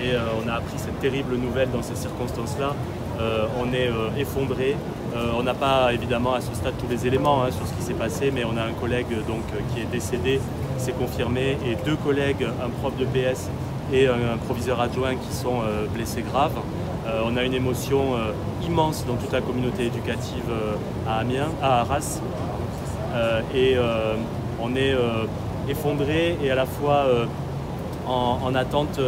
et on a appris cette terrible nouvelle dans ces circonstances-là. On est effondré. On n'a pas évidemment à ce stade tous les éléments sur ce qui s'est passé, mais on a un collègue donc, qui est décédé, c'est confirmé, et 2 collègues, un prof de PS et un proviseur adjoint qui sont blessés graves. On a une émotion immense dans toute la communauté éducative à Arras, et on est effondré et à la fois en attente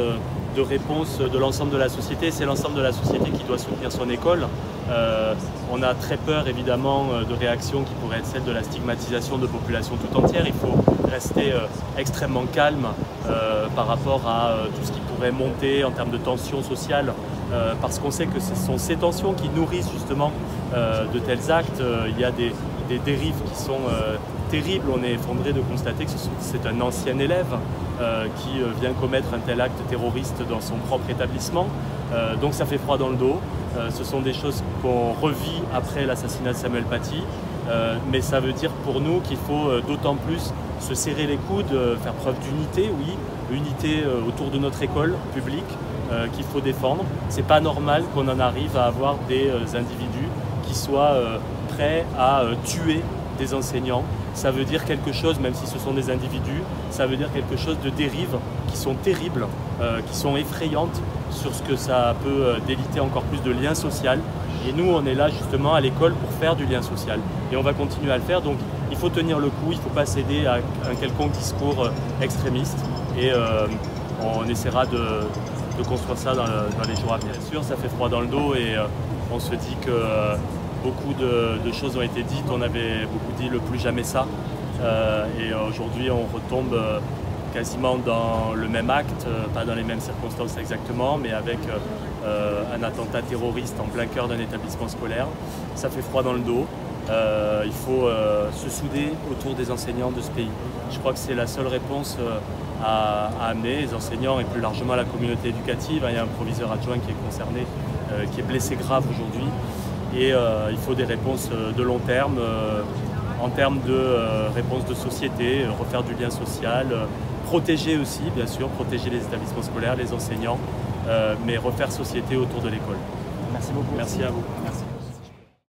de réponse de l'ensemble de la société. C'est l'ensemble de la société qui doit soutenir son école. On a très peur évidemment de réactions qui pourraient être celles de la stigmatisation de populations tout entières. Il faut rester extrêmement calme par rapport à tout ce qui pourrait monter en termes de tensions sociales, parce qu'on sait que ce sont ces tensions qui nourrissent justement de tels actes. Il y a des dérives qui sont terribles. On est effondré de constater que c'est un ancien élève qui vient commettre un tel acte terroriste dans son propre établissement. Donc ça fait froid dans le dos. Ce sont des choses qu'on revit après l'assassinat de Samuel Paty, mais ça veut dire pour nous qu'il faut d'autant plus se serrer les coudes, faire preuve d'unité, oui, unité autour de notre école publique qu'il faut défendre. C'est pas normal qu'on en arrive à avoir des individus qui soient prêts à tuer des enseignants. Ça veut dire quelque chose, même si ce sont des individus, ça veut dire quelque chose de dérives qui sont terribles, qui sont effrayantes sur ce que ça peut déliter encore plus de lien social. Et nous, on est là justement à l'école pour faire du lien social. Et on va continuer à le faire, donc il faut tenir le coup, il ne faut pas céder à un quelconque discours extrémiste. Et on essaiera de construire ça dans les jours à venir. Bien sûr, ça fait froid dans le dos et on se dit que beaucoup de choses ont été dites. On avait beaucoup dit le plus jamais ça. Et aujourd'hui, on retombe quasiment dans le même acte, pas dans les mêmes circonstances exactement, mais avec un attentat terroriste en plein cœur d'un établissement scolaire. Ça fait froid dans le dos. Il faut se souder autour des enseignants de ce pays. Je crois que c'est la seule réponse à amener, les enseignants et plus largement la communauté éducative. Il y a un proviseur adjoint qui est concerné, qui est blessé grave aujourd'hui. Et il faut des réponses de long terme, en termes de réponses de société, refaire du lien social, protéger aussi, bien sûr, protéger les établissements scolaires, les enseignants, mais refaire société autour de l'école. Merci beaucoup. Merci à vous. Merci.